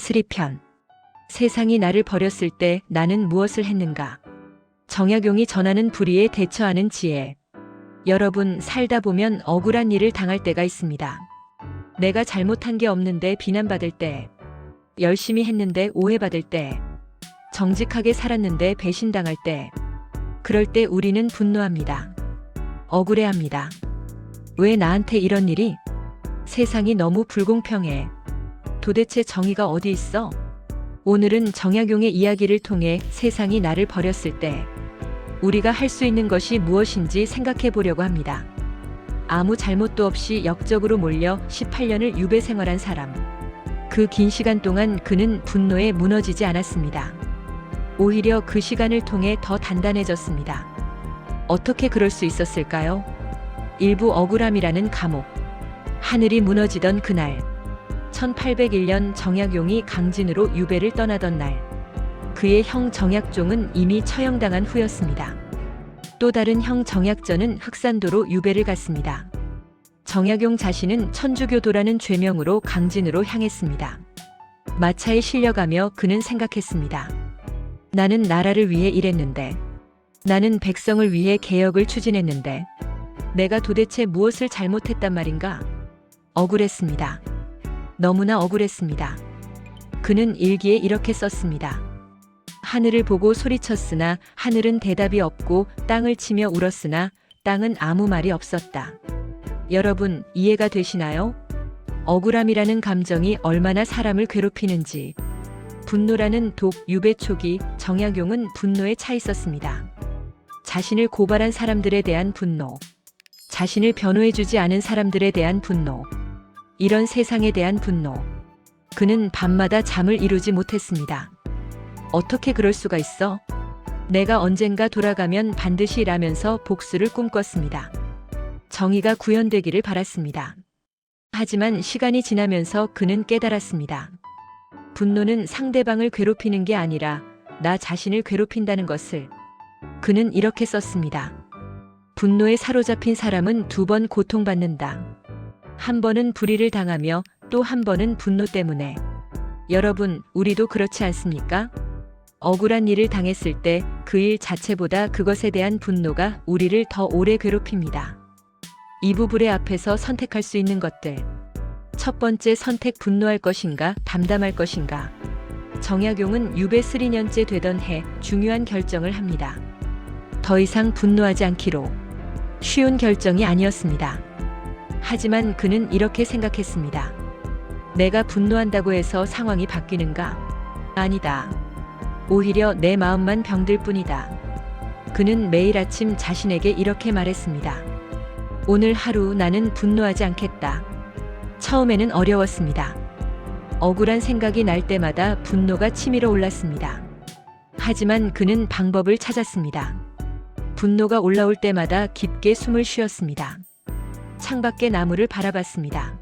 스리편. 세상이 나를 버렸을 때 나는 무엇을 했는가? 정약용이 전하는 불의에 대처하는 지혜. 여러분, 살다 보면 억울한 일을 당할 때가 있습니다. 내가 잘못한 게 없는데 비난받을 때, 열심히 했는데 오해받을 때, 정직하게 살았는데 배신당할 때, 그럴 때 우리는 분노합니다. 억울해합니다. 왜 나한테 이런 일이? 세상이 너무 불공평해. 도대체 정의가 어디 있어? 오늘은 정약용의 이야기를 통해 세상이 나를 버렸을 때 우리가 할 수 있는 것이 무엇인지 생각해 보려고 합니다. 아무 잘못도 없이 역적으로 몰려 18년을 유배 생활한 사람. 그 긴 시간 동안 그는 분노에 무너지지 않았습니다. 오히려 그 시간을 통해 더 단단해졌습니다. 어떻게 그럴 수 있었을까요? 일부 억울함이라는 감옥. 하늘이 무너지던 그날. 1801년 정약용이 강진으로 유배를 떠나던 날. 그의 형 정약종은 이미 처형당한 후였습니다. 또 다른 형 정약전은 흑산도로 유배를 갔습니다. 정약용 자신은 천주교도라는 죄명으로 강진으로 향했습니다. 마차에 실려가며 그는 생각했습니다. 나는 나라를 위해 일했는데, 나는 백성을 위해 개혁을 추진했는데, 내가 도대체 무엇을 잘못했단 말인가? 억울했습니다. 너무나 억울했습니다. 그는 일기에 이렇게 썼습니다. 하늘을 보고 소리쳤으나 하늘은 대답이 없고 땅을 치며 울었으나 땅은 아무 말이 없었다. 여러분, 이해가 되시나요? 억울함이라는 감정이 얼마나 사람을 괴롭히는지. 분노라는 독. 유배 초기 정약용은 분노에 차 있었습니다. 자신을 고발한 사람들에 대한 분노. 자신을 변호해주지 않은 사람들에 대한 분노. 이런 세상에 대한 분노. 그는 밤마다 잠을 이루지 못했습니다. 어떻게 그럴 수가 있어? 내가 언젠가 돌아가면 반드시 일하면서 복수를 꿈꿨습니다. 정의가 구현되기를 바랐습니다. 하지만 시간이 지나면서 그는 깨달았습니다. 분노는 상대방을 괴롭히는 게 아니라 나 자신을 괴롭힌다는 것을. 그는 이렇게 썼습니다. 분노에 사로잡힌 사람은 2번 고통받는다. 한 번은 불의를 당하며 또 한 번은 분노 때문에. 여러분, 우리도 그렇지 않습니까? 억울한 일을 당했을 때 그 일 자체보다 그것에 대한 분노가 우리를 더 오래 괴롭힙니다. 이부불의 앞에서 선택할 수 있는 것들. 첫 번째 선택, 분노할 것인가, 담담할 것인가. 정약용은 유배 3년째 되던 해 중요한 결정을 합니다. 더 이상 분노하지 않기로. 쉬운 결정이 아니었습니다. 하지만 그는 이렇게 생각했습니다. 내가 분노한다고 해서 상황이 바뀌는가? 아니다. 오히려 내 마음만 병들 뿐이다. 그는 매일 아침 자신에게 이렇게 말했습니다. 오늘 하루 나는 분노하지 않겠다. 처음에는 어려웠습니다. 억울한 생각이 날 때마다 분노가 치밀어 올랐습니다. 하지만 그는 방법을 찾았습니다. 분노가 올라올 때마다 깊게 숨을 쉬었습니다. 창밖의 나무를 바라봤습니다.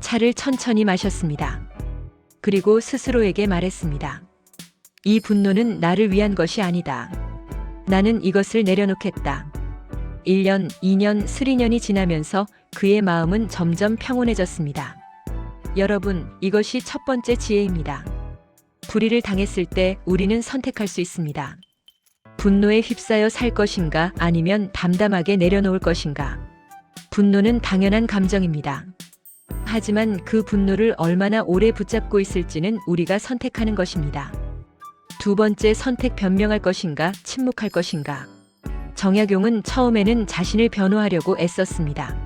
차를 천천히 마셨습니다. 그리고 스스로에게 말했습니다. 이 분노는 나를 위한 것이 아니다. 나는 이것을 내려놓겠다. 1년, 2년, 3년이 지나면서 그의 마음은 점점 평온해졌습니다. 여러분, 이것이 첫 번째 지혜입니다. 불의를 당했을 때 우리는 선택할 수 있습니다. 분노에 휩싸여 살 것인가, 아니면 담담하게 내려놓을 것인가. 분노는 당연한 감정입니다. 하지만 그 분노를 얼마나 오래 붙잡고 있을지는 우리가 선택하는 것입니다. 두 번째 선택, 변명할 것인가, 침묵할 것인가. 정약용은 처음에는 자신을 변호하려고 애썼습니다.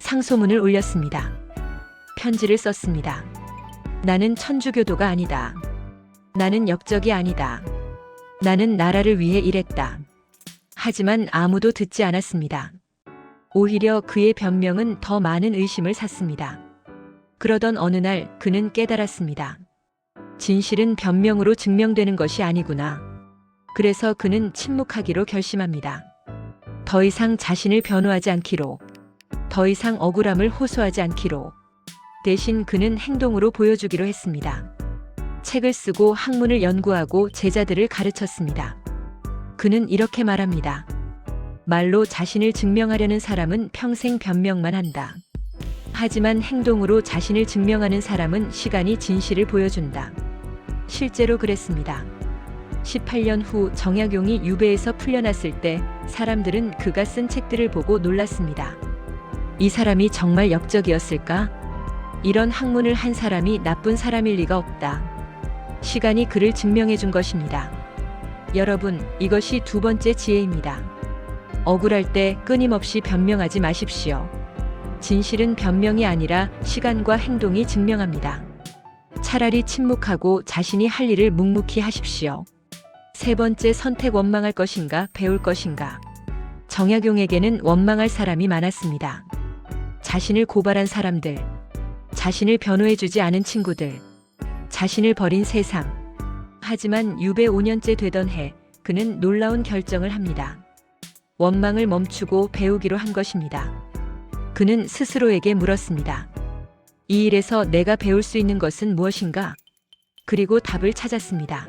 상소문을 올렸습니다. 편지를 썼습니다. 나는 천주교도가 아니다. 나는 역적이 아니다. 나는 나라를 위해 일했다. 하지만 아무도 듣지 않았습니다. 오히려 그의 변명은 더 많은 의심을 샀습니다. 그러던 어느 날 그는 깨달았습니다. 진실은 변명으로 증명되는 것이 아니구나. 그래서 그는 침묵하기로 결심합니다. 더 이상 자신을 변호하지 않기로. 더 이상 억울함을 호소하지 않기로. 대신 그는 행동으로 보여주기로 했습니다. 책을 쓰고 학문을 연구하고 제자들을 가르쳤습니다. 그는 이렇게 말합니다. 말로 자신을 증명하려는 사람은 평생 변명만 한다. 하지만 행동으로 자신을 증명하는 사람은 시간이 진실을 보여준다. 실제로 그랬습니다. 18년 후 정약용이 유배에서 풀려났을 때 사람들은 그가 쓴 책들을 보고 놀랐습니다. 이 사람이 정말 역적이었을까? 이런 학문을 한 사람이 나쁜 사람일 리가 없다. 시간이 그를 증명해 준 것입니다. 여러분, 이것이 두 번째 지혜입니다. 억울할 때 끊임없이 변명하지 마십시오. 진실은 변명이 아니라 시간과 행동이 증명합니다. 차라리 침묵하고 자신이 할 일을 묵묵히 하십시오. 세 번째 선택, 원망할 것인가, 배울 것인가. 정약용에게는 원망할 사람이 많았습니다. 자신을 고발한 사람들, 자신을 변호해주지 않은 친구들, 자신을 버린 세상. 하지만 유배 5년째 되던 해, 그는 놀라운 결정을 합니다. 원망을 멈추고 배우기로 한 것입니다. 그는 스스로에게 물었습니다. 이 일에서 내가 배울 수 있는 것은 무엇인가? 그리고 답을 찾았습니다.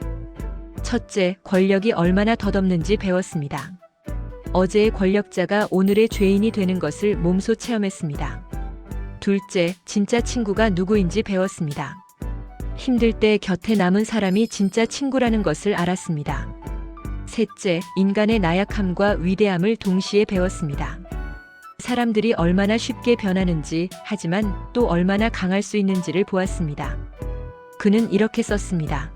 첫째, 권력이 얼마나 덧없는지 배웠습니다. 어제의 권력자가 오늘의 죄인이 되는 것을 몸소 체험했습니다. 둘째, 진짜 친구가 누구인지 배웠습니다. 힘들 때 곁에 남은 사람이 진짜 친구라는 것을 알았습니다. 셋째, 인간의 나약함과 위대함을 동시에 배웠습니다. 사람들이 얼마나 쉽게 변하는지, 하지만 또 얼마나 강할 수 있는지를 보았습니다. 그는 이렇게 썼습니다.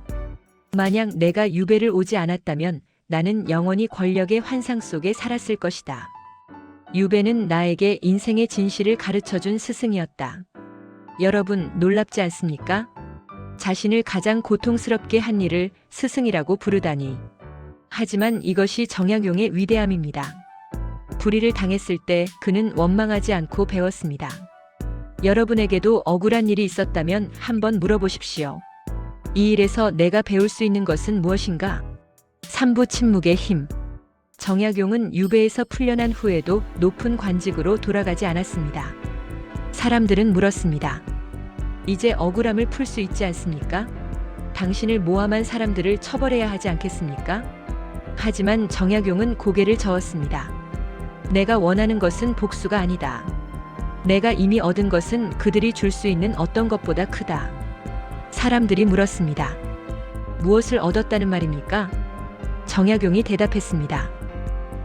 만약 내가 유배를 오지 않았다면 나는 영원히 권력의 환상 속에 살았을 것이다. 유배는 나에게 인생의 진실을 가르쳐준 스승이었다. 여러분, 놀랍지 않습니까? 자신을 가장 고통스럽게 한 일을 스승이라고 부르다니. 하지만 이것이 정약용의 위대함입니다. 불의를 당했을 때 그는 원망하지 않고 배웠습니다. 여러분에게도 억울한 일이 있었다면 한번 물어보십시오. 이 일에서 내가 배울 수 있는 것은 무엇인가? 3부 침묵의 힘. 정약용은 유배에서 풀려난 후에도 높은 관직으로 돌아가지 않았습니다. 사람들은 물었습니다. 이제 억울함을 풀 수 있지 않습니까? 당신을 모함한 사람들을 처벌해야 하지 않겠습니까? 하지만 정약용은 고개를 저었습니다. 내가 원하는 것은 복수가 아니다. 내가 이미 얻은 것은 그들이 줄 수 있는 어떤 것보다 크다. 사람들이 물었습니다. 무엇을 얻었다는 말입니까? 정약용이 대답했습니다.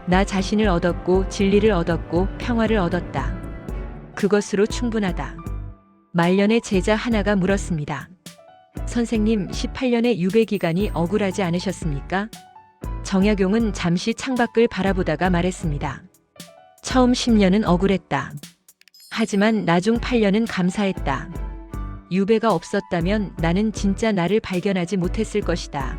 나 자신을 얻었고 진리를 얻었고 평화를 얻었다. 그것으로 충분하다. 말년의 제자 하나가 물었습니다. 선생님, 18년의 유배 기간이 억울하지 않으셨습니까? 정약용은 잠시 창밖을 바라보다가 말했습니다. 처음 10년은 억울했다. 하지만 나중 8년은 감사했다. 유배가 없었다면 나는 진짜 나를 발견하지 못했을 것이다.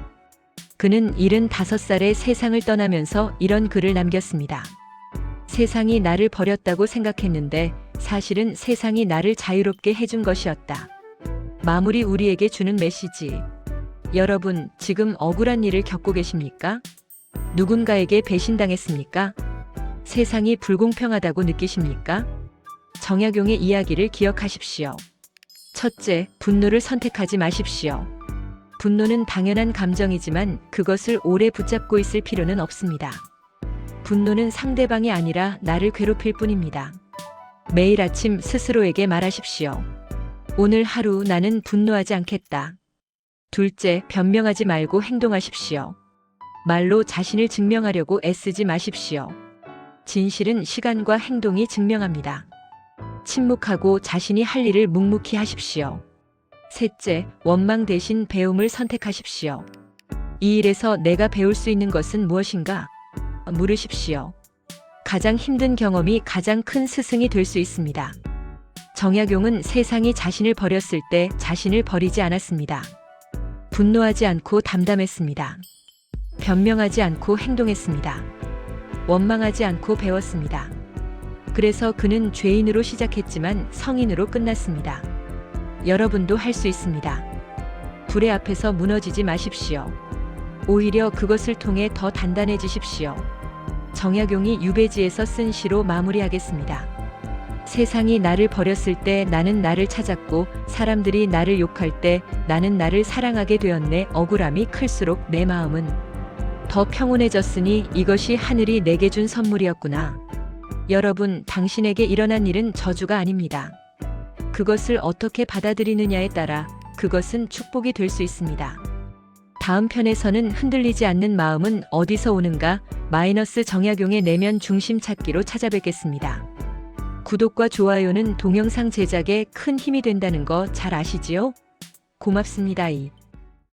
그는 75살에 세상을 떠나면서 이런 글을 남겼습니다. 세상이 나를 버렸다고 생각했는데 사실은 세상이 나를 자유롭게 해준 것이었다. 마무리, 우리에게 주는 메시지. 여러분, 지금 억울한 일을 겪고 계십니까? 누군가에게 배신당했습니까? 세상이 불공평하다고 느끼십니까? 정약용의 이야기를 기억하십시오. 첫째, 분노를 선택하지 마십시오. 분노는 당연한 감정이지만 그것을 오래 붙잡고 있을 필요는 없습니다. 분노는 상대방이 아니라 나를 괴롭힐 뿐입니다. 매일 아침 스스로에게 말하십시오. 오늘 하루 나는 분노하지 않겠다. 둘째, 변명하지 말고 행동하십시오. 말로 자신을 증명하려고 애쓰지 마십시오. 진실은 시간과 행동이 증명합니다. 침묵하고 자신이 할 일을 묵묵히 하십시오. 셋째, 원망 대신 배움을 선택하십시오. 이 일에서 내가 배울 수 있는 것은 무엇인가? 물으십시오. 가장 힘든 경험이 가장 큰 스승이 될 수 있습니다. 정약용은 세상이 자신을 버렸을 때 자신을 버리지 않았습니다. 분노하지 않고 담담했습니다. 변명하지 않고 행동했습니다. 원망하지 않고 배웠습니다. 그래서 그는 죄인으로 시작했지만 성인으로 끝났습니다. 여러분도 할 수 있습니다. 불의 앞에서 무너지지 마십시오. 오히려 그것을 통해 더 단단해지십시오. 정약용이 유배지에서 쓴 시로 마무리하겠습니다. 세상이 나를 버렸을 때 나는 나를 찾았고 사람들이 나를 욕할 때 나는 나를 사랑하게 되었네. 억울함이 클수록 내 마음은 더 평온해졌으니 이것이 하늘이 내게 준 선물이었구나. 여러분, 당신에게 일어난 일은 저주가 아닙니다. 그것을 어떻게 받아들이느냐에 따라 그것은 축복이 될 수 있습니다. 다음 편에서는 흔들리지 않는 마음은 어디서 오는가? 마이너스 정약용의 내면 중심 찾기로 찾아뵙겠습니다. 구독과 좋아요는 동영상 제작에 큰 힘이 된다는 거 잘 아시지요? 고맙습니다.